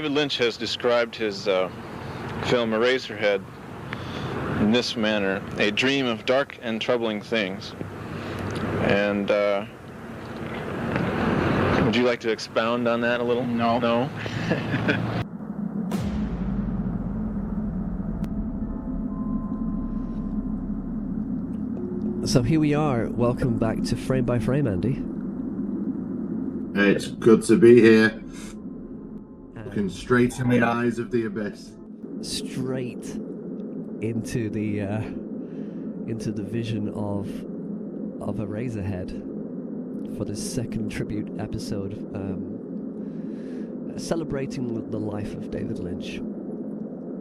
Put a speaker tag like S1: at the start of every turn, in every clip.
S1: David Lynch has described his film Eraserhead in this manner: a dream of dark and troubling things. And would you like to expound on that a little?
S2: No.
S1: No?
S3: So here we are. Welcome back to Frame by Frame, Andy.
S2: It's good to be here. Looking straight in the eyes of the abyss.
S3: Straight into the vision of Eraserhead for this second tribute episode, celebrating the life of David Lynch.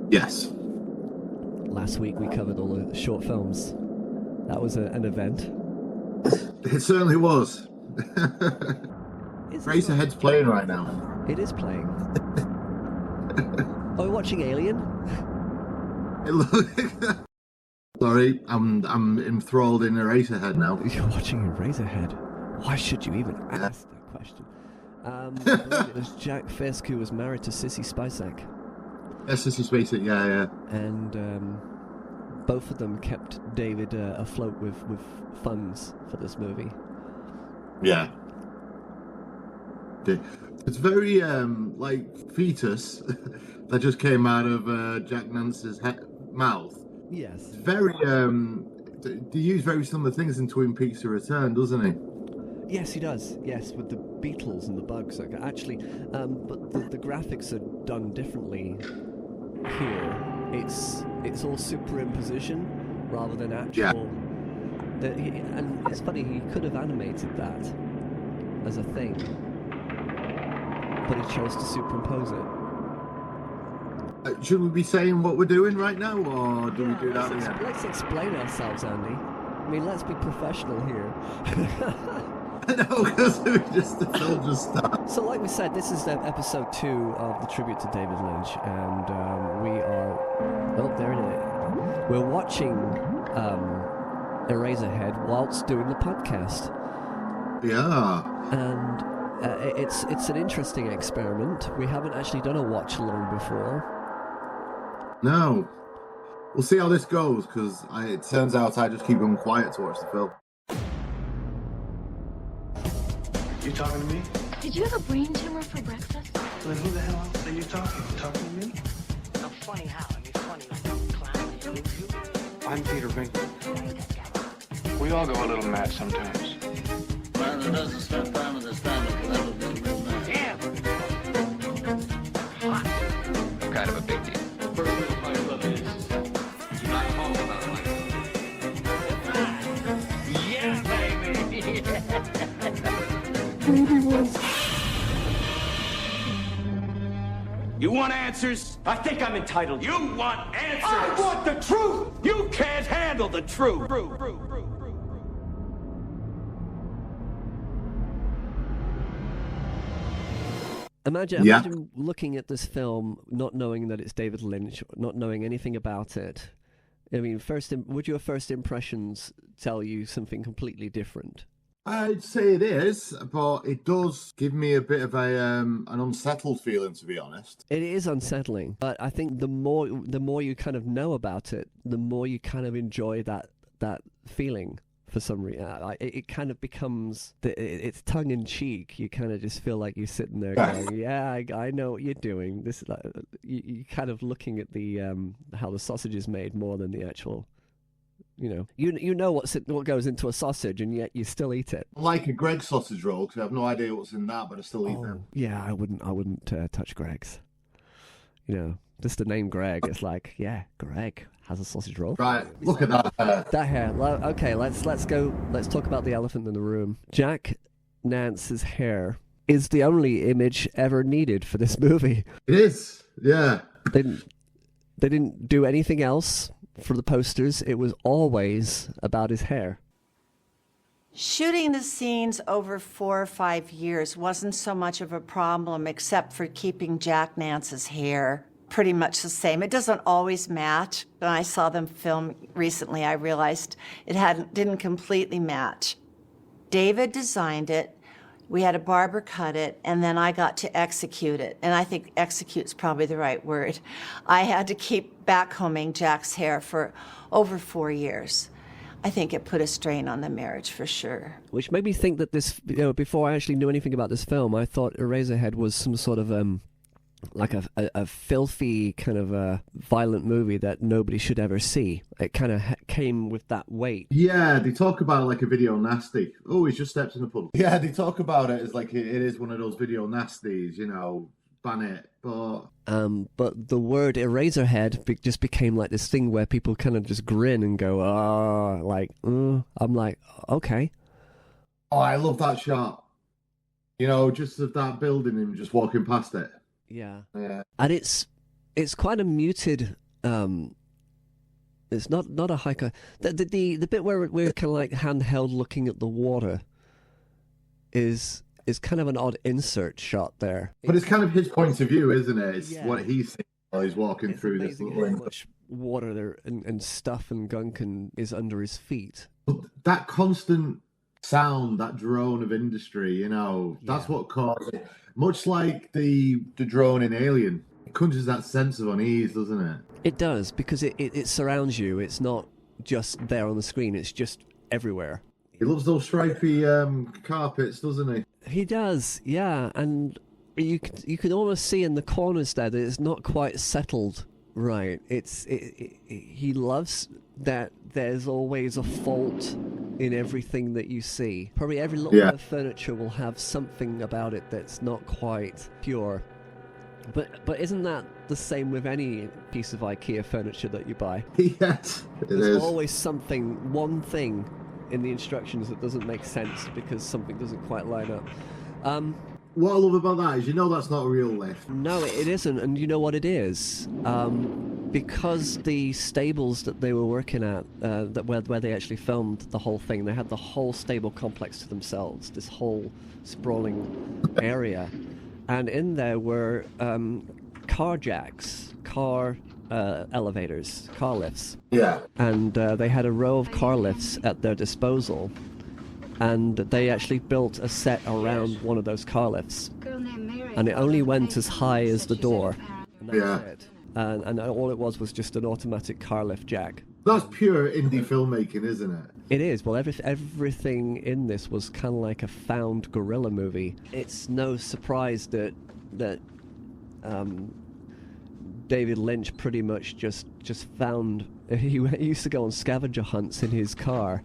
S2: Yes.
S3: Last week we covered all the short films. That was an event.
S2: It certainly was. Eraserhead's playing right now.
S3: It is playing. Are we watching Alien?
S2: Sorry, I'm enthralled in Eraserhead now.
S3: You're watching Eraserhead. Why should you even ask that question? It was Jack Fisk who was married to Sissy Spacek.
S2: Yes, Sissy Spacek, yeah.
S3: And both of them kept David afloat with funds for this movie.
S2: Yeah. It's very like fetus that just came out of Jack Nance's mouth.
S3: Yes.
S2: It's very they use very similar things in Twin Peaks: The Return, doesn't he?
S3: Yes, he does. Yes, with the beetles and the bugs. Actually, but the graphics are done differently here. It's all superimposition rather than actual. Yeah. And it's funny, he could have animated that as a thing, but he chose to superimpose it.
S2: Should we be saying what we're doing right now, or do we do that again?
S3: Let's explain ourselves, Andy. I mean, let's be professional here.
S2: No, because the film just started.
S3: So, like we said, this is episode 2 of the tribute to David Lynch, and we are. Oh, there it is. We're watching Eraserhead whilst doing the podcast.
S2: Yeah.
S3: And it's an interesting experiment. We haven't actually done a watch along before.
S2: No. We'll see how this goes, because it turns out I just keep going quiet to watch the film.
S4: You talking to me?
S5: Did you have a brain tumor for breakfast?
S4: Then who the hell are you talking? You talking to me?
S5: Oh, funny how? I mean, funny like a clown.
S4: I'm Peter Venkman. We all go a little mad sometimes.
S6: Man that doesn't spend time with his family will never be a real man.
S5: Damn!
S4: I'm kind of a big deal.
S6: First rule of my club is, do not talk about my club.
S5: Yeah, baby!
S7: You want answers?
S8: I think I'm entitled.
S7: You want answers?
S8: I want the truth!
S7: You can't handle the truth.
S3: Imagine looking at this film, not knowing that it's David Lynch, not knowing anything about it. I mean, would your first impressions tell you something completely different?
S2: I'd say it is, but it does give me a bit of an unsettled feeling, to be honest.
S3: It is unsettling, but I think the more you kind of know about it, the more you kind of enjoy that feeling. For some reason, it kind of becomes it's tongue in cheek. You kind of just feel like you're sitting there going, "Yeah, I know what you're doing." This is you kind of looking at the how the sausage is made more than the actual. You know what goes into a sausage, and yet you still eat it.
S2: Like a Greg sausage roll, because I have no idea what's in that, but I still eat them.
S3: Yeah, I wouldn't touch Greg's. Just the name Greg, it's like, yeah, Greg has a sausage roll.
S2: Right, look at that hair.
S3: That hair. Okay, let's go. Let's talk about the elephant in the room. Jack Nance's hair is the only image ever needed for this movie.
S2: It is, yeah.
S3: They didn't do anything else for the posters. It was always about his hair.
S9: Shooting the scenes over 4 or 5 years wasn't so much of a problem except for keeping Jack Nance's hair pretty much the same. It doesn't always match. When I saw them film recently, I realized it didn't completely match. David designed it We had a barber cut it, and then I got to execute it. And I think execute's probably the right word. I had to keep backcombing Jack's hair for over 4 years. I think it put a strain on the marriage for sure.
S3: Which made me think that this, before I actually knew anything about this film, I thought Eraserhead was some sort of like a filthy kind of a violent movie that nobody should ever see. It kind of came with that weight.
S2: Yeah, they talk about it like a video nasty. Oh, he's just stepped in a puddle. Yeah, they talk about it as like it is one of those video nasties, ban it.
S3: But the word Eraserhead just became like this thing where people kind of just grin and go, I'm like, okay.
S2: Oh, I love that shot. Just of that building and just walking past it.
S3: Yeah.
S2: Yeah.
S3: And it's quite a muted. It's not a hiker. The bit where we're kind of like handheld looking at the water is kind of an odd insert shot there.
S2: But it's kind of his point of view, isn't it? It's what he's seeing while he's walking through this little.
S3: How much water there and stuff and gunk is under his feet.
S2: But that constant sound, that drone of industry, that's what caused it. Much like the drone in Alien, it conjures that sense of unease, doesn't it?
S3: It does, because it surrounds you. It's not just there on the screen. It's just everywhere.
S2: He loves those stripy carpets, doesn't he?
S3: He does, yeah. And you can almost see in the corners there that it's not quite settled right. He loves that there's always a fault in everything that you see. Probably every little bit of furniture will have something about it that's not quite pure. But isn't that the same with any piece of IKEA furniture that you buy?
S2: Yes,
S3: There's always one thing in the instructions that doesn't make sense because something doesn't quite line up.
S2: What I love about that is that's not a real lift.
S3: No, it isn't, and you know what it is? Because the stables that they were working at, where they actually filmed the whole thing, they had the whole stable complex to themselves, this whole sprawling area. And in there were car jacks, car elevators, car lifts.
S2: Yeah.
S3: And they had a row of car lifts at their disposal. And they actually built a set around one of those car lifts. And it only went as high as the door. And that was it. And all it was just an automatic car lift jack.
S2: That's pure indie filmmaking, isn't it?
S3: It is. Well, everything in this was kind of like a found guerrilla movie. It's no surprise that David Lynch pretty much just found... He used to go on scavenger hunts in his car.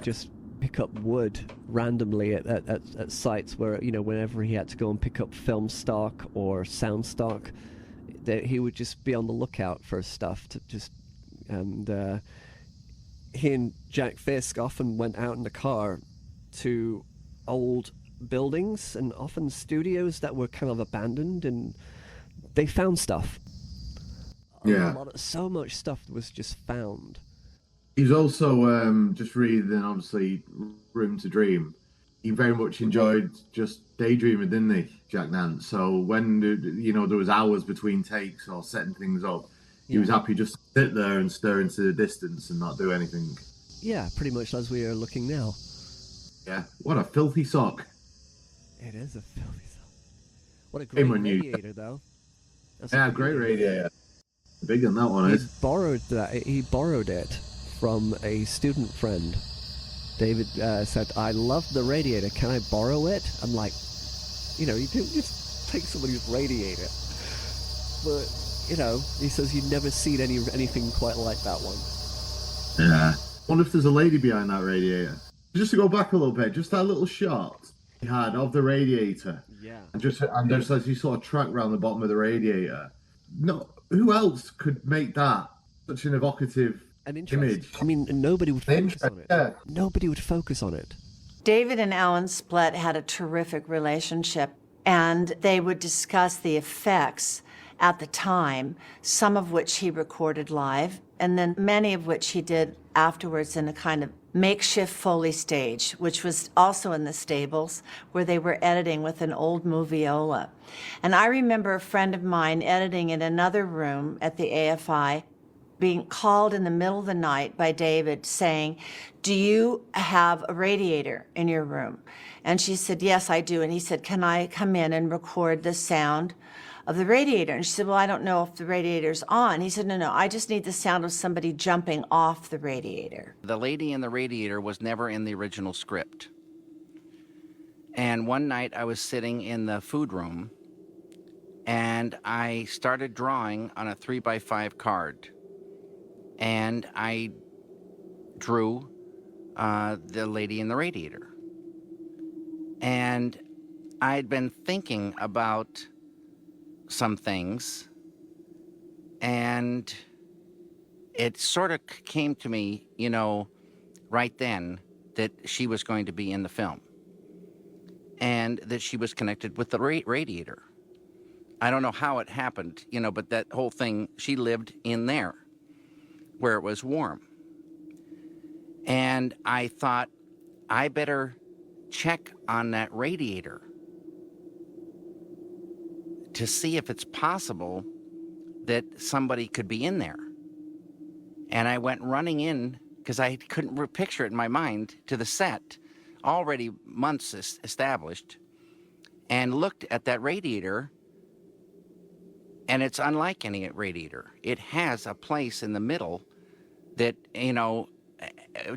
S3: Just pick up wood randomly at sites where, whenever he had to go and pick up film stock or sound stock, that he would just be on the lookout for stuff to just... And he and Jack Fisk often went out in the car to old buildings and often studios that were kind of abandoned, and they found stuff. So much stuff was just found.
S2: He's also just reading, obviously, Room to Dream. He very much enjoyed just daydreaming, didn't he, Jack Nance? So when there was hours between takes or setting things up, he was happy just to sit there and stare into the distance and not do anything.
S3: Yeah, pretty much as we are looking now.
S2: Yeah, what a filthy sock.
S3: It is a filthy sock. What a great radiator, though.
S2: That's great radiator. Big on that one,
S3: He borrowed it from a student friend. David said, "I love the radiator. Can I borrow it?" I'm like, you don't just take somebody's radiator. But, he says you've never seen anything quite like that one.
S2: Yeah. I wonder if there's a lady behind that radiator. Just to go back a little bit, just that little shot he had of the radiator. Yeah. And just as you sort of track around the bottom of the radiator. No, who else could make that such an evocative image?
S3: I mean, nobody would focus on it. Yeah. Nobody would focus on it.
S9: David and Alan Splett had a terrific relationship, and they would discuss the effects at the time, some of which he recorded live, and then many of which he did afterwards in a kind of makeshift Foley stage, which was also in the stables, where they were editing with an old moviola. And I remember a friend of mine editing in another room at the AFI, being called in the middle of the night by David saying, "Do you have a radiator in your room?" And she said, "Yes, I do." And he said, "Can I come in and record the sound of the radiator?" And she said, "Well, I don't know if the radiator's on." He said, No, I just need the sound of somebody jumping off the radiator."
S10: The lady in the radiator was never in the original script. And one night I was sitting in the food room and I started drawing on a 3x5 card. And I drew the lady in the radiator. And I'd been thinking about some things, and it sort of came to me, right then, that she was going to be in the film and that she was connected with the radiator. I don't know how it happened, but that whole thing, she lived in there where it was warm. And I thought, I better check on that radiator to see if it's possible that somebody could be in there. And I went running in, because I couldn't picture it in my mind, to the set, already months established, and looked at that radiator, and it's unlike any radiator. It has a place in the middle that,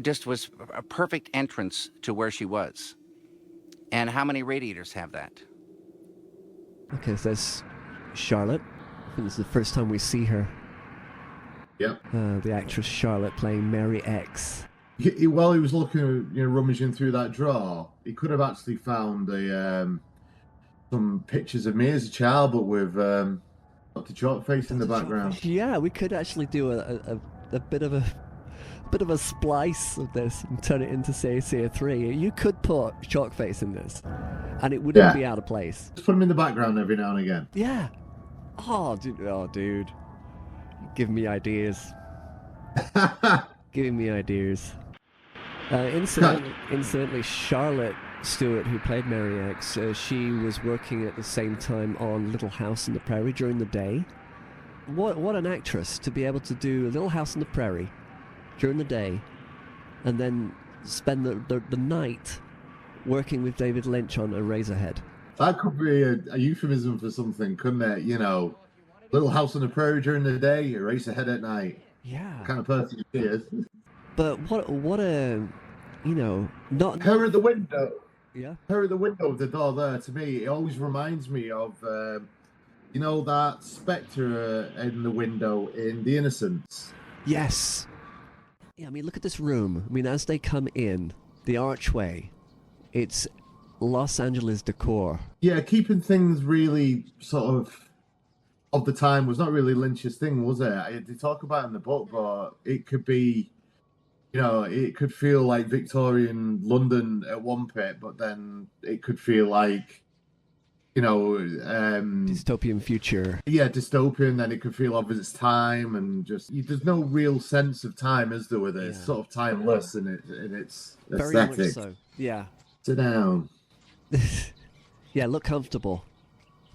S10: just was a perfect entrance to where she was. And how many radiators have that?
S3: Okay, so there's Charlotte. I think this is the first time we see her.
S2: Yep.
S3: The actress Charlotte playing Mary X.
S2: While he was looking, rummaging through that drawer, he could have actually found some pictures of me as a child, but with Dr. Chalkface in the background.
S3: Yeah, we could actually do a bit of a splice of this and turn it into say 3. You could put Chalkface in this, and it wouldn't be out of place.
S2: Just put him in the background every now and again.
S3: Yeah. Oh, dude. Give me ideas. Giving me ideas. Incidentally, Charlotte Stewart, who played Mary X, she was working at the same time on Little House on the Prairie during the day. What an actress to be able to do Little House on the Prairie during the day, and then spend the night working with David Lynch on Eraserhead.
S2: That could be a euphemism for something, couldn't it? Little House on the Prairie during the day, Eraserhead at night.
S3: Yeah.
S2: What kind of person she is.
S3: But what a, not...
S2: Her at the window.
S3: Yeah.
S2: Her at the window of the door there, to me, it always reminds me of, that spectre in the window in The Innocents.
S3: Yes. Yeah, look at this room. As they come in, the archway, it's Los Angeles decor.
S2: Yeah, keeping things really sort of the time was not really Lynch's thing, was it? They talk about it in the book, but it could be, it could feel like Victorian London at one bit, but then it could feel like,
S3: dystopian future.
S2: Yeah, dystopian. Then it could feel of its time, and just there's no real sense of time, is there? With it, it's sort of timeless in its aesthetic.
S3: Very much so. Yeah.
S2: Sit down.
S3: Yeah, look comfortable.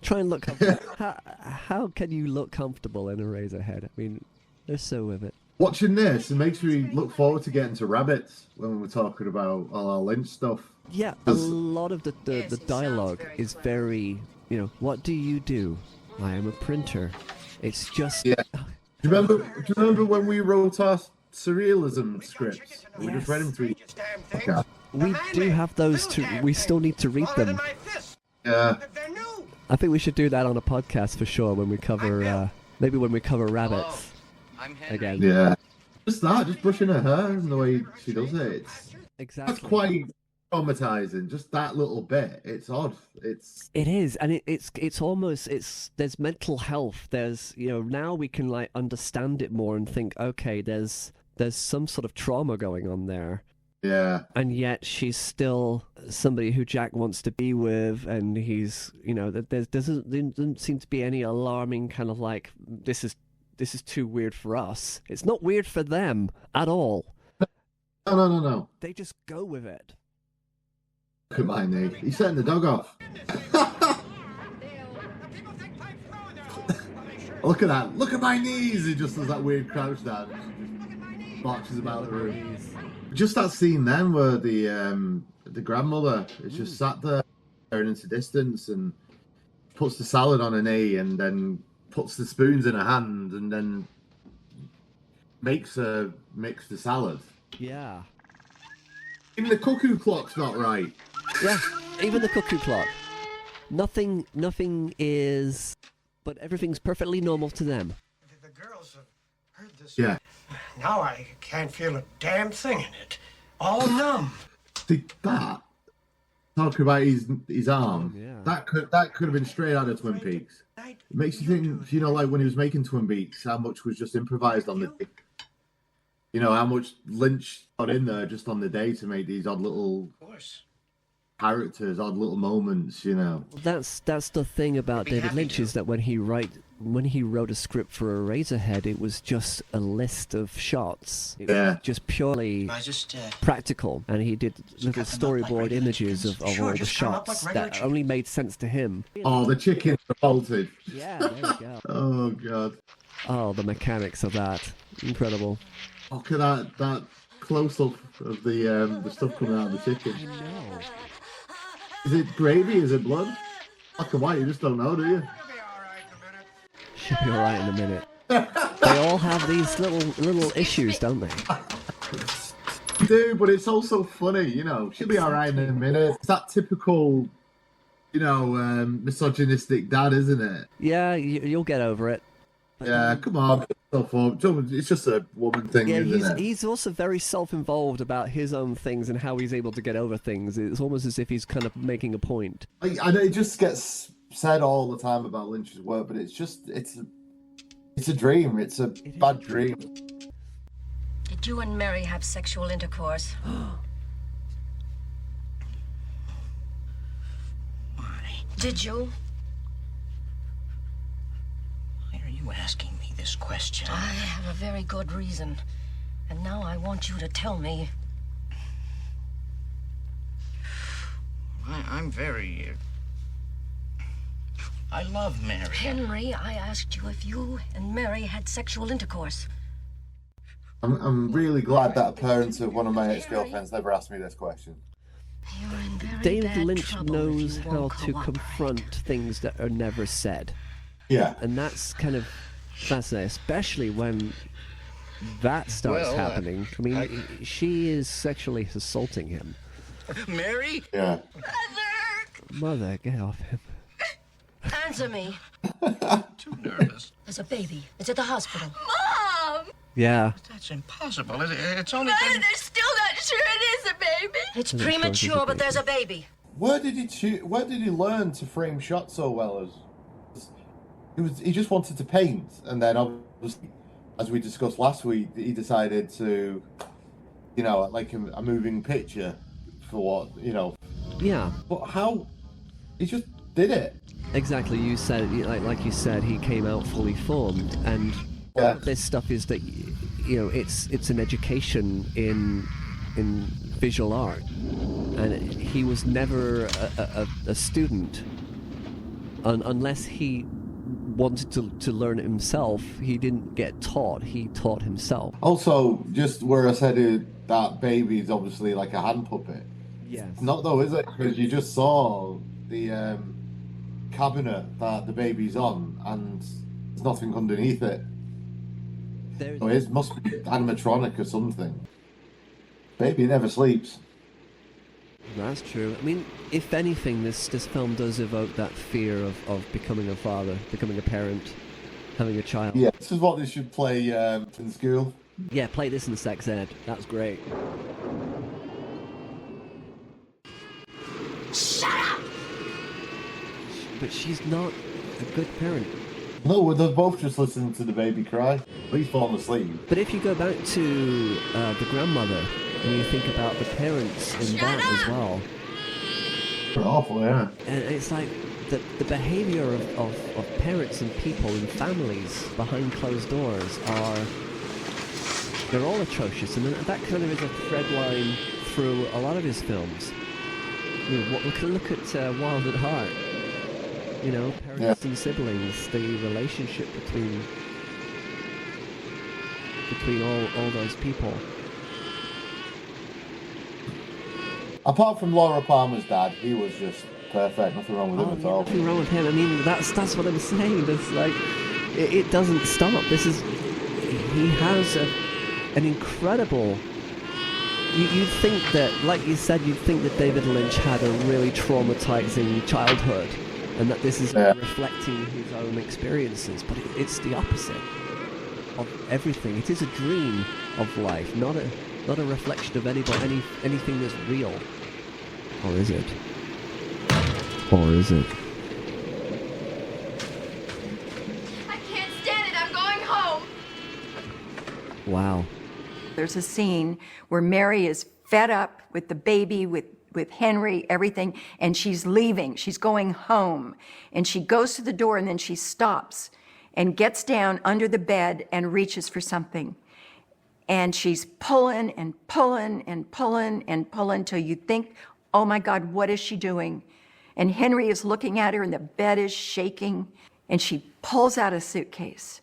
S3: Try and look comfortable. How can you look comfortable in Eraserhead? They're so with it.
S2: Watching this, it makes me look forward to getting to Rabbits when we're talking about all our Lynch stuff.
S3: Yeah, a lot of the dialogue is very, what do you do? I am a printer. It's just...
S2: Yeah. Do you remember when we wrote our surrealism scripts? We just read them through. Okay.
S3: We do have those too. We still need to read them.
S2: Yeah.
S3: I think we should do that on a podcast for sure when we cover, maybe when we cover Rabbits again.
S2: Yeah. Just brushing her hair and the way she does it.
S3: Exactly.
S2: That's quite traumatizing. Just that little bit. It's odd.
S3: It is, and it's almost there's mental health. There's now we can understand it more and think, okay, there's some sort of trauma going on there.
S2: Yeah.
S3: And yet she's still somebody who Jack wants to be with, and he's there doesn't seem to be any alarming kind of this is too weird for us. It's not weird for them at all.
S2: No.
S3: They just go with it.
S2: Look at my knee. He's setting the dog off. Look at that. Look at my knees. He just does that weird crouch down and she just marches about the room. Just that scene then where the grandmother is just sat there staring into distance and puts the salad on her knee and then puts the spoons in her hand and then makes her mix the salad.
S3: Yeah.
S2: Even the cuckoo clock's not right.
S3: Yeah, even the cuckoo clock. Nothing is, but everything's perfectly normal to them.
S11: The girls have heard this.
S2: Yeah.
S11: Now I can't feel a damn thing in it. All numb.
S2: See that? Talking about his arm.
S3: Yeah.
S2: That could have been straight out of Twin Peaks. It makes you think, you know, like when he was making Twin Peaks, how much was just improvised on the day. You know, how much Lynch got in there just on the day to make these odd little characters, odd little moments, you know.
S3: That's the thing about David Lynch is that when he wrote a script for Eraserhead, it was just a list of shots. It was just purely practical, and he did little storyboard images of all the shots that only made sense to him.
S2: Oh, the chicken bolted.
S3: Yeah, there we go.
S2: Oh god.
S3: Oh, the mechanics of that, incredible.
S2: Look at that close up of the stuff coming out of the chicken.
S3: I know.
S2: Is it gravy? Is it blood? Black and white, you just don't know, do you?
S3: She'll be alright in a minute. They all have these little issues, don't they?
S2: Do, but it's also funny, you know. She'll be alright in a minute. It's that typical, you know, misogynistic dad, isn't it?
S3: Yeah, you'll get over it.
S2: Yeah, come on. It's just a woman thing, isn't it?
S3: He's also very self-involved about his own things and how he's able to get over things. It's almost as if he's kind of making a point.
S2: I know it just gets said all the time about Lynch's work, but it's a dream. It's a bad dream.
S5: Did you and Mary have sexual intercourse?
S11: Why?
S5: Did you?
S11: Why are you asking me this question?
S5: I have a very good reason. And now I want you to tell me.
S11: I'm very... I love Mary.
S5: Henry, I asked you if you and Mary had sexual intercourse.
S2: I'm really glad that a parent of one of my ex-girlfriends never asked me this question.
S5: You're in very
S3: David
S5: bad
S3: Lynch
S5: trouble
S3: knows
S5: if you
S3: how
S5: won't
S3: to
S5: cooperate.
S3: confront things that are never said.
S2: Yeah.
S3: And that's kind of fascinating, especially when that starts happening. I mean, she is sexually assaulting him.
S11: Mary?
S2: Yeah.
S3: Mother, get off him.
S5: Answer me.
S11: Too nervous.
S5: There's a baby. It's at the hospital.
S12: Mom!
S3: Yeah.
S11: That's impossible. It's only
S12: Mother,
S11: been...
S12: they're still not sure it is a baby.
S5: It's
S3: Isn't it
S5: premature,
S3: sure
S5: but
S3: it's a
S5: there's a baby.
S2: Where did he learn to frame shots so well? He just wanted to paint, and then obviously, as we discussed last week, he decided to, you know, like a moving picture for what, you know.
S3: Yeah.
S2: But how? He just did it.
S3: Exactly. You said, like you said, he came out fully formed, and
S2: Yeah.
S3: this stuff is that, you know, it's an education in visual art, and he was never a student unless he wanted to learn it himself. He didn't get taught, he taught himself.
S2: Also, just where I said that baby's obviously like a hand puppet.
S3: Yes.
S2: Not though, is it? Because you just saw the cabinet that the baby's on, and there's nothing underneath it. So it must be animatronic or something. Baby never sleeps.
S3: That's true. I mean, if anything, this film does evoke that fear of becoming a father, becoming a parent, having a child.
S2: Yeah, this is what they should play in school.
S3: Yeah, play this in sex ed. That's great.
S5: Shut up!
S3: But she's not a good parent.
S2: No, they're both just listening to the baby cry. He's falling asleep.
S3: But if you go back to the grandmother, and you think about the parents in that as well.
S2: They're awful, yeah.
S3: And it's like the behavior of parents and people and families behind closed doors they're all atrocious, and that kind of is a thread line through a lot of his films. You know, look at Wild at Heart. You know, parents and siblings, the relationship between all those people.
S2: Apart from Laura Palmer's dad, he was just perfect. Nothing wrong with him at all.
S3: Nothing wrong with him. I mean, that's what I'm saying. It's like it doesn't stop. He has an incredible. You'd think that, like you said, you'd think that David Lynch had a really traumatizing childhood, and that this is reflecting his own experiences. But it's the opposite of everything. It is a dream of life, not a reflection of anything that's real. Or is it? Or is it?
S12: I can't stand it. I'm going home.
S3: Wow.
S13: There's a scene where Mary is fed up with the baby, with Henry, everything, and she's leaving. She's going home. And she goes to the door, and then she stops and gets down under the bed and reaches for something. And she's pulling and pulling and pulling and pulling till you think, oh my God, what is she doing? And Henry is looking at her, and the bed is shaking, and she pulls out a suitcase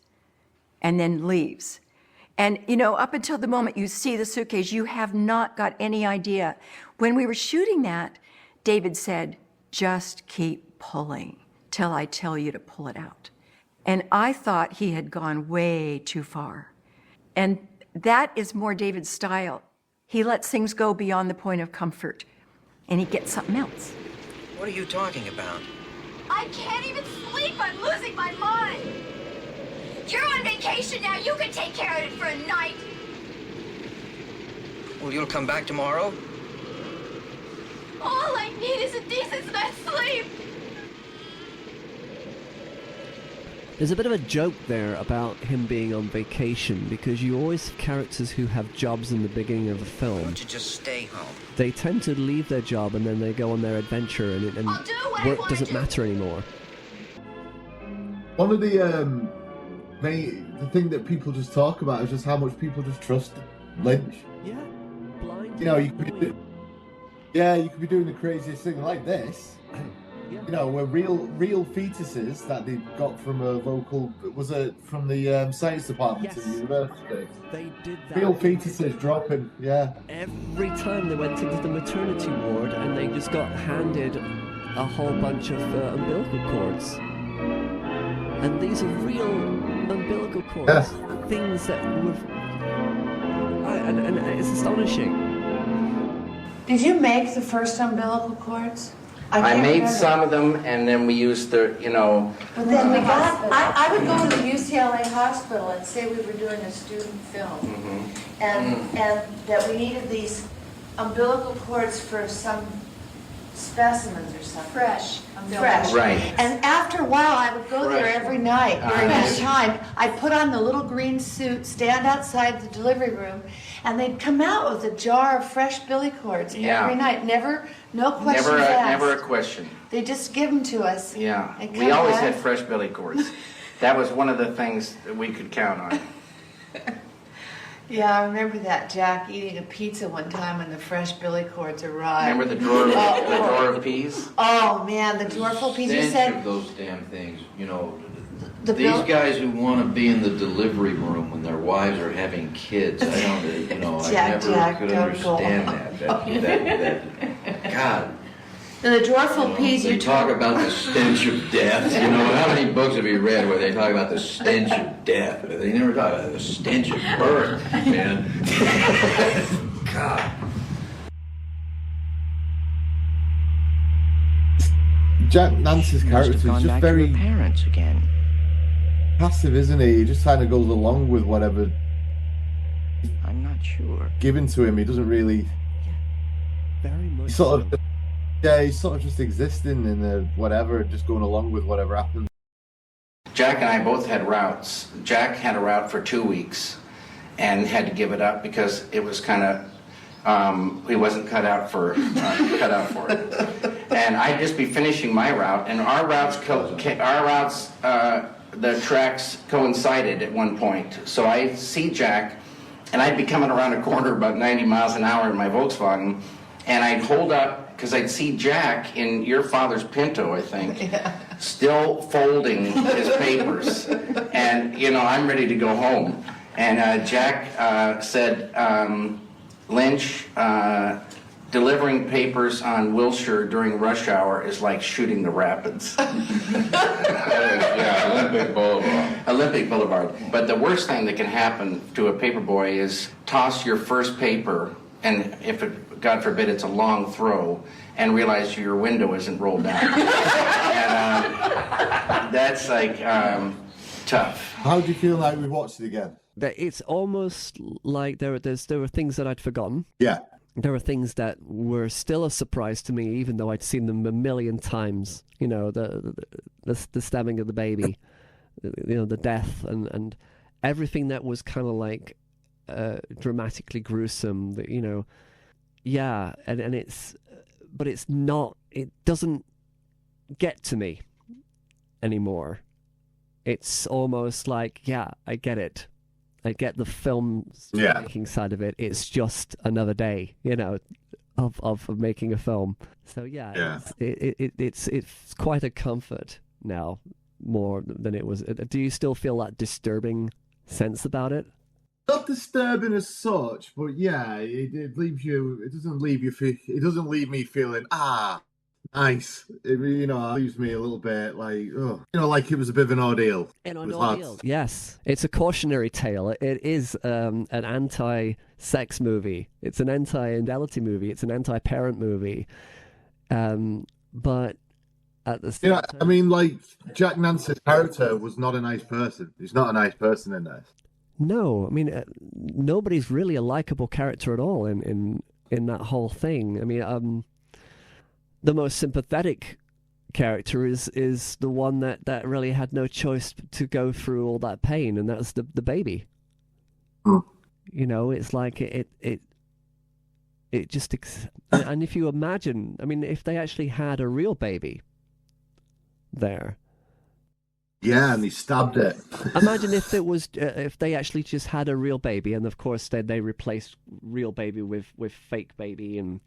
S13: and then leaves. And, you know, up until the moment you see the suitcase, you have not got any idea. When we were shooting that, David said, just keep pulling till I tell you to pull it out. And I thought he had gone way too far. And that is more David's style. He lets things go beyond the point of comfort, and he gets something else.
S14: What are you talking about?
S12: I can't even sleep. I'm losing my mind. You're on vacation now. You can take care of it for a night.
S14: Well, you'll come back tomorrow?
S12: All I need is a decent night's sleep.
S3: There's a bit of a joke there about him being on vacation, because you always have characters who have jobs in the beginning of a film.
S14: Why don't you just stay home?
S3: They tend to leave their job and then they go on their adventure, and work doesn't matter anymore.
S2: One of the thing that people just talk about is just how much people just trust Lynch.
S3: Yeah, blind.
S2: You know, you could be doing the craziest thing like this. You know, were real fetuses that they got from a local, from the science department at the university.
S3: They did that.
S2: Real fetuses dropping,
S3: Every time they went into the maternity ward, and they just got handed a whole bunch of umbilical cords. And these are real umbilical cords. Things that would... And it's astonishing.
S9: Did you make the first umbilical cords?
S10: I made some of them, and then we used the, you know...
S9: But then we got... I would go to the UCLA hospital and say we were doing a student film, and that we needed these umbilical cords for some specimens or something. Fresh.
S10: Right.
S9: And after a while, I would go there every night during that time. I'd put on the little green suit, stand outside the delivery room, and they'd come out with a jar of fresh billy cords every night. No questions asked.
S10: Never a question.
S9: They just give them to us.
S10: Yeah. We always had fresh billy cords. That was one of the things that we could count on.
S9: Yeah, I remember that, Jack eating a pizza one time when the fresh billy cords arrived.
S10: Remember the drawer of peas?
S9: Oh man, the drawer full of peas. You said
S15: of those damn things, you know. These guys who want to be in the delivery room when their wives are having kids, I don't, you know,
S9: Jack,
S15: I never could understand that. God.
S9: And the drawer full of peas.
S15: They talk about the stench of death. You know, how many books have you read where they talk about the stench of death? They never talk about the stench of birth, man. God.
S2: Jack Nance's character is just very
S14: parents again.
S2: passive, isn't he? He just kind of goes along with whatever.
S14: I'm not sure.
S2: Given to him, he doesn't really.
S3: Very much.
S2: He's sort of just existing in the whatever, just going along with whatever happens.
S10: Jack and I both had routes. Jack had a route for 2 weeks and had to give it up because it was kind of, he wasn't cut out for it. And I'd just be finishing my route, and our routes, the tracks coincided at one point. So I see Jack, and I'd be coming around a corner about 90 miles an hour in my Volkswagen, and I'd hold up, because I'd see Jack in your father's Pinto, I think, still folding his papers. And, you know, I'm ready to go home. And Jack said, Lynch, delivering papers on Wilshire during rush hour is like shooting the rapids.
S15: Yeah, Olympic Boulevard.
S10: Olympic Boulevard. But the worst thing that can happen to a paperboy is toss your first paper, and if it, God forbid, it's a long throw, and realize your window isn't rolled down. And that's like tough.
S2: How do you feel like we watched it again?
S3: It's almost like there were things that I'd forgotten.
S2: Yeah.
S3: There were things that were still a surprise to me, even though I'd seen them a million times. You know, the stabbing of the baby, you know, the death, and everything that was kind of like dramatically gruesome. That, you know, yeah, and but it's not. It doesn't get to me anymore. It's almost like, yeah, I get it. I get the filmmaking side of it. It's just another day, you know, of making a film. So yeah. It's quite a comfort now, more than it was. Do you still feel that disturbing sense about it?
S2: Not disturbing as such, but yeah, it leaves you. It doesn't leave you. It doesn't leave me feeling nice. It, you know, leaves me a little bit like, you know, like it was a bit of an ordeal.
S3: Yes, it's a cautionary tale. It is an anti-sex movie. It's an anti-infidelity movie. It's an anti-parent movie. But at the same time,
S2: I mean, like Jack Nance's character was not a nice person. He's not a nice person in this.
S3: No, I mean, nobody's really a likable character at all in that whole thing. I mean, the most sympathetic character is the one that really had no choice to go through all that pain, and that's the baby. You know, it's like it just and if you imagine, I mean, if they actually had a real baby there.
S2: Yeah, and he stabbed it.
S3: Imagine if it was if they actually just had a real baby, and of course they replaced real baby with fake baby and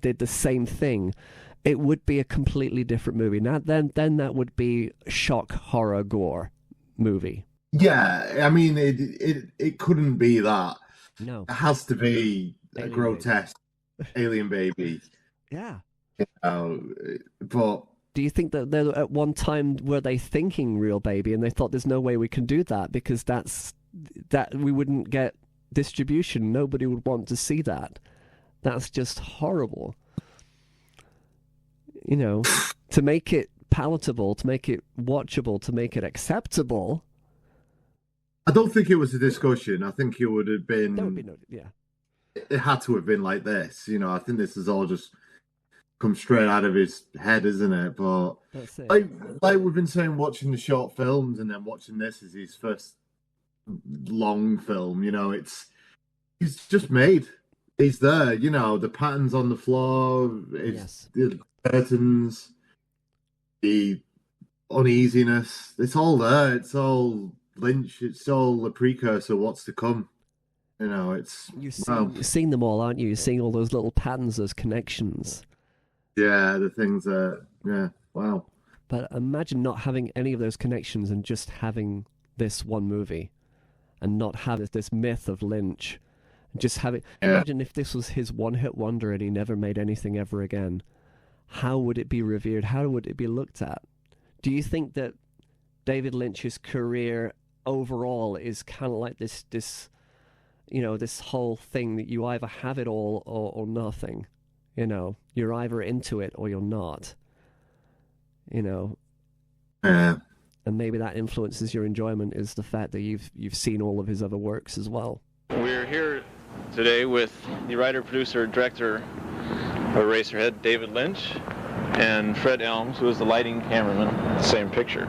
S3: did the same thing. It would be a completely different movie. Now then that would be shock, horror, gore movie.
S2: Yeah, I mean it couldn't be that.
S3: No,
S2: it has to be a grotesque alien baby.
S3: Yeah,
S2: you know, but.
S3: Do you think that at one time were they thinking real baby and they thought there's no way we can do that because that we wouldn't get distribution? Nobody would want to see that. That's just horrible. You know, to make it palatable, to make it watchable, to make it acceptable.
S2: I don't think it was a discussion. I think it would have been.
S3: There would be no, yeah.
S2: It had to have been like this. You know, I think this is all just come straight out of his head, isn't it? But
S3: that's it.
S2: Like we've been saying, watching the short films and then watching this as his first long film, you know, he's just made. He's there, you know, the patterns on the floor, the curtains, the uneasiness. It's all there. It's all Lynch. It's all a precursor of what's to come. You know,
S3: you're seeing them all, aren't you? You're seeing all those little patterns, those connections.
S2: Yeah, the things that, wow.
S3: But imagine not having any of those connections and just having this one movie and not having this myth of Lynch. Just having, imagine if this was his one-hit wonder and he never made anything ever again. How would it be revered? How would it be looked at? Do you think that David Lynch's career overall is kind of like this, you know, this whole thing that you either have it all or nothing? You know, you're either into it or you're not. You know, and maybe that influences your enjoyment is the fact that you've seen all of his other works as well.
S1: We're here today with the writer, producer, director of Eraserhead, David Lynch, and Fred Elms, who is the lighting cameraman, the same picture.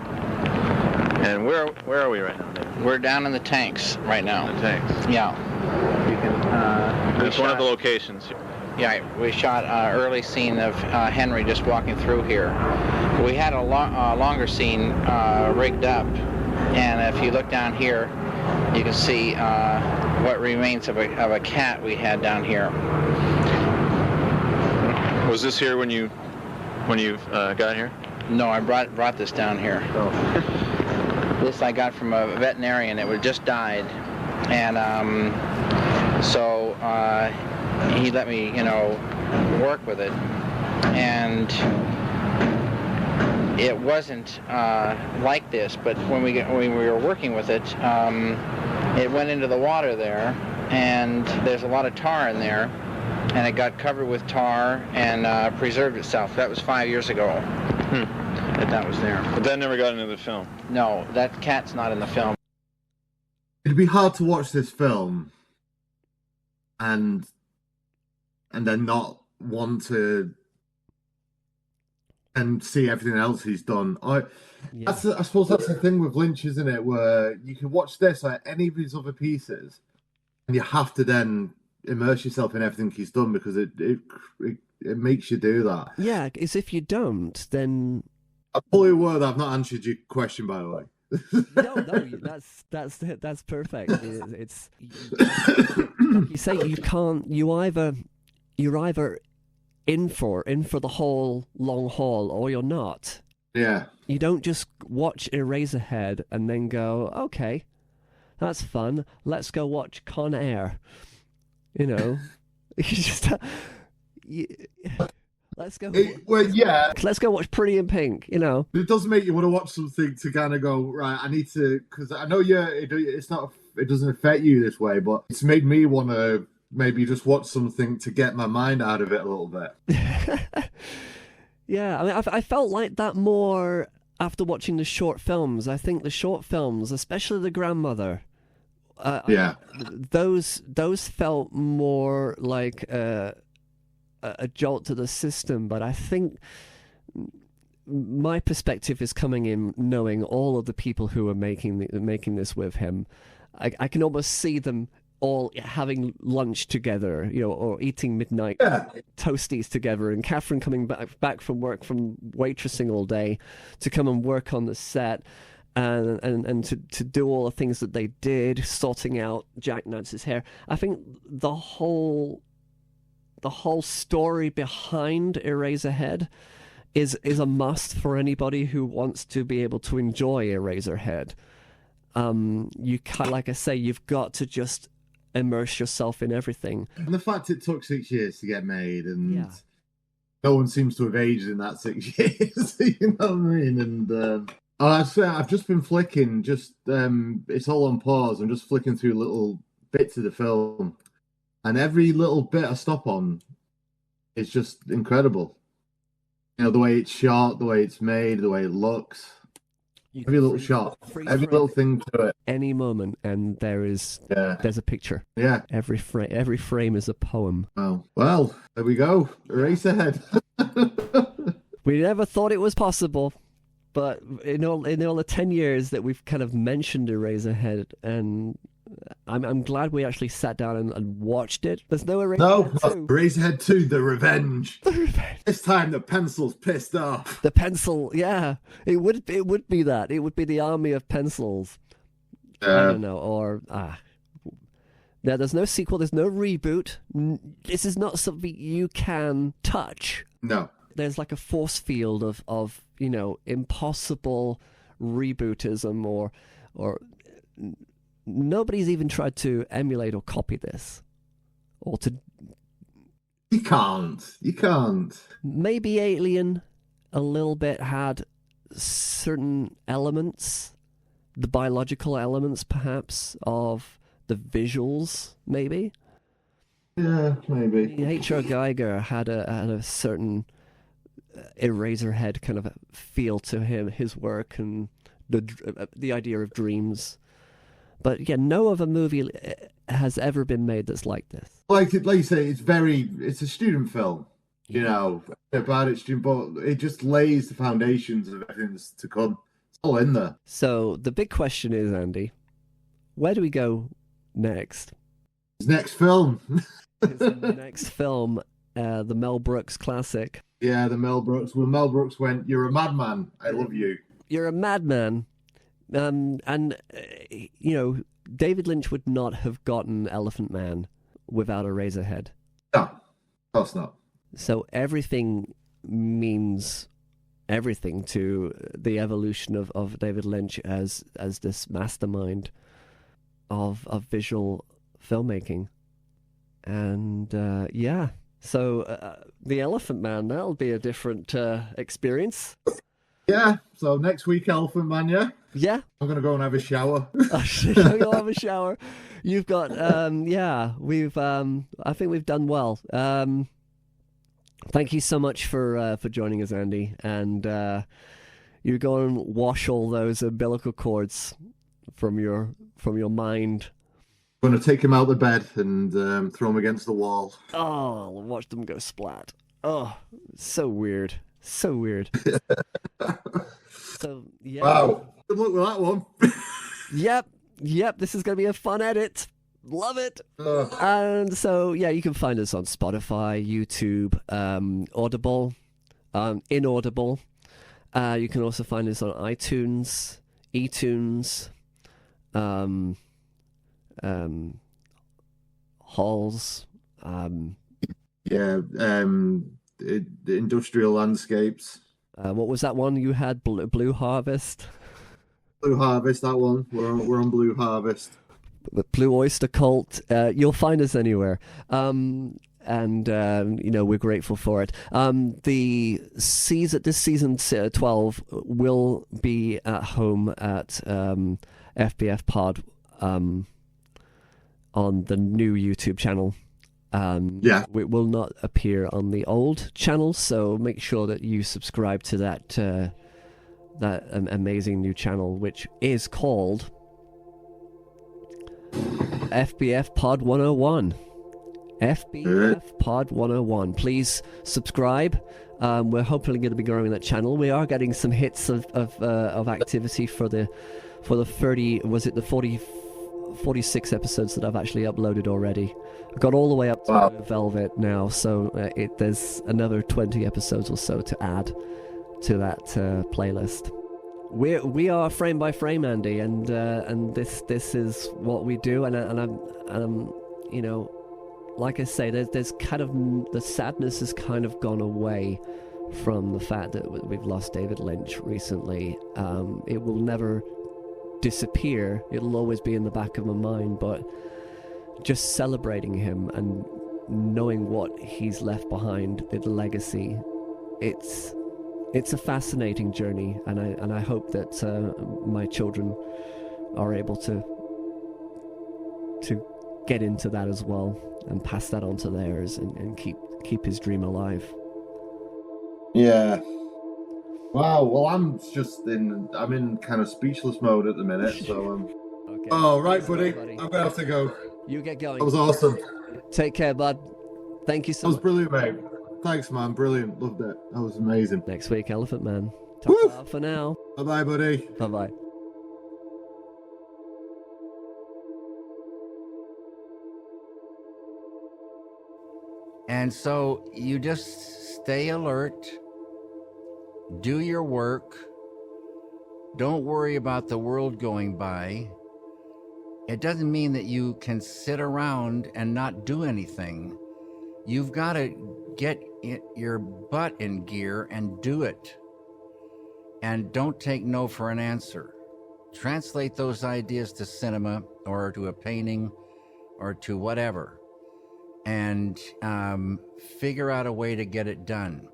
S1: And where are we right now, David?
S10: We're down in the tanks right now.
S1: In the tanks.
S10: Yeah. You can.
S1: It's one of the locations.
S10: Yeah, we shot an early scene of Henry just walking through here. We had a longer scene rigged up, and if you look down here, you can see what remains of a cat we had down here.
S1: Was this here when you got here?
S10: No, I brought this down here.
S1: Oh.
S10: This I got from a veterinarian. It was just died, and so he let me, work with it, and it wasn't like this. But when we were working with it, it went into the water there, and there's a lot of tar in there, and it got covered with tar and preserved itself. That was 5 years ago. That was there.
S1: But that never got into the film.
S10: No, that cat's not in the film.
S2: It'd be hard to watch this film and then not want to and see everything else he's done. I suppose that's the thing with Lynch, isn't it? Where you can watch this or any of his other pieces, and you have to then immerse yourself in everything he's done because it makes you do that.
S3: Yeah, because if you don't, then
S2: I fully aware that I've not answered your question, by the way.
S3: no, that's perfect. It's like you say, you can't. You're either in for the whole long haul, or you're not.
S2: Yeah.
S3: You don't just watch Eraserhead and then go, okay, that's fun. Let's go watch Con Air. You just. Let's go. Let's go watch Pretty in Pink.
S2: It does make you want to watch something to kind of go right. I need to, because I know it's not. It doesn't affect you this way, but it's made me want to maybe just watch something to get my mind out of it a little bit.
S3: Yeah, I mean, I felt like that more after watching the short films. I think the short films, especially The Grandmother, those felt more like a jolt to the system. But I think my perspective is coming in knowing all of the people who are making this with him. I can almost see them all having lunch together, or eating midnight toasties together, and Catherine coming back from work from waitressing all day to come and work on the set and to do all the things that they did, sorting out Jack Nance's hair. I think the whole story behind Eraserhead is a must for anybody who wants to be able to enjoy Eraserhead. Like I say, you've got to just immerse yourself in everything.
S2: And the fact it took 6 years to get made, and no one seems to have aged in that 6 years. You know what I mean? And I've just been flicking. It's all on pause. I'm just flicking through little bits of the film, and every little bit I stop on is just incredible. The way it's shot, the way it's made, the way it looks. Every little shot, every little thing to it.
S3: Any moment, and there's a picture.
S2: Yeah.
S3: Every frame is a poem.
S2: Oh, well, there we go. Eraserhead.
S3: We never thought it was possible, but in all the 10 years that we've kind of mentioned Eraserhead, and I'm glad we actually sat down and watched it. There's no Eraserhead 2.
S2: Eraserhead 2, The Revenge. The Revenge. This time the pencil's pissed off.
S3: The pencil, yeah. It would be that. It would be the army of pencils. I don't know, or now there's no sequel, there's no reboot. This is not something you can touch.
S2: No.
S3: There's like a force field of impossible rebootism or nobody's even tried to emulate or copy this, or to.
S2: You can't.
S3: Maybe Alien, a little bit had certain elements, the biological elements, perhaps, of the visuals. Maybe.
S2: Yeah, maybe.
S3: H.R. Geiger had a certain Eraserhead kind of feel to him, his work, and the idea of dreams. But yeah, no other movie has ever been made that's like this.
S2: Like you say, it's a student film, about it, but it just lays the foundations of everything that's to come. It's all in there.
S3: So the big question is, Andy, where do we go next?
S2: His next film.
S3: The Mel Brooks classic.
S2: Yeah, the Mel Brooks. When Mel Brooks went, "You're a madman. I love you."
S3: You're a madman. David Lynch would not have gotten Elephant Man without Eraserhead.
S2: No, of course not.
S3: So everything means everything to the evolution of David Lynch as this mastermind of visual filmmaking. And so The Elephant Man, that'll be a different experience.
S2: Yeah, so next week, Elephant Man, yeah?
S3: Yeah.
S2: I'm going to go and have a shower.
S3: You'll have a shower. You've got, I think we've done well. Thank you so much for joining us, Andy. And you go and wash all those umbilical cords from your mind.
S2: I'm going to take him out of bed and throw him against the wall.
S3: Oh, watch them go splat. Oh, so weird. So weird. So, yeah.
S2: Wow. Good luck with that one.
S3: Yep. This is going to be a fun edit. Love it. And so, yeah, you can find us on Spotify, YouTube, Audible, Inaudible. You can also find us on iTunes, eTunes, Halls.
S2: The Industrial Landscapes.
S3: What was that one you had? Blue Harvest?
S2: Blue Harvest, that one. We're on Blue Harvest.
S3: Blue Oyster Cult. You'll find us anywhere. We're grateful for it. This season 12 will be at home at FBF Pod on the new YouTube channel. It will not appear on the old channel, so make sure that you subscribe to that amazing new channel, which is called FBF Pod 101. FBF Pod 101. Please subscribe. We're hopefully going to be growing that channel. We are getting some hits of activity for the 46 episodes that I've actually uploaded already. I've got all the way up to Velvet now, so there's another 20 episodes or so to add to that playlist. We are Frame by Frame, Andy, and this is what we do, and I'm like I say, there's kind of the sadness has kind of gone away from the fact that we've lost David Lynch recently. It will never disappear. It'll always be in the back of my mind, but just celebrating him and knowing what he's left behind, the legacy, it's a fascinating journey, and I hope that my children are able to get into that as well and pass that on to theirs and keep his dream alive.
S2: Yeah. Wow. Well, I'm in kind of speechless mode at the minute. So
S3: Okay.
S2: Oh, right, buddy. I'm gonna have to go.
S3: You get going.
S2: That was awesome.
S3: Take care, bud. Thank you so much.
S2: That was brilliant, mate. Thanks, man. Brilliant. Loved it. That was amazing.
S3: Next week, Elephant Man. Ta-ta for now.
S2: Bye-bye, buddy.
S3: Bye-bye.
S10: And so you just stay alert, do your work, don't worry about the world going by. It doesn't mean that you can sit around and not do anything. You've got to get your butt in gear and do it. And don't take no for an answer. Translate those ideas to cinema or to a painting or to whatever. And figure out a way to get it done.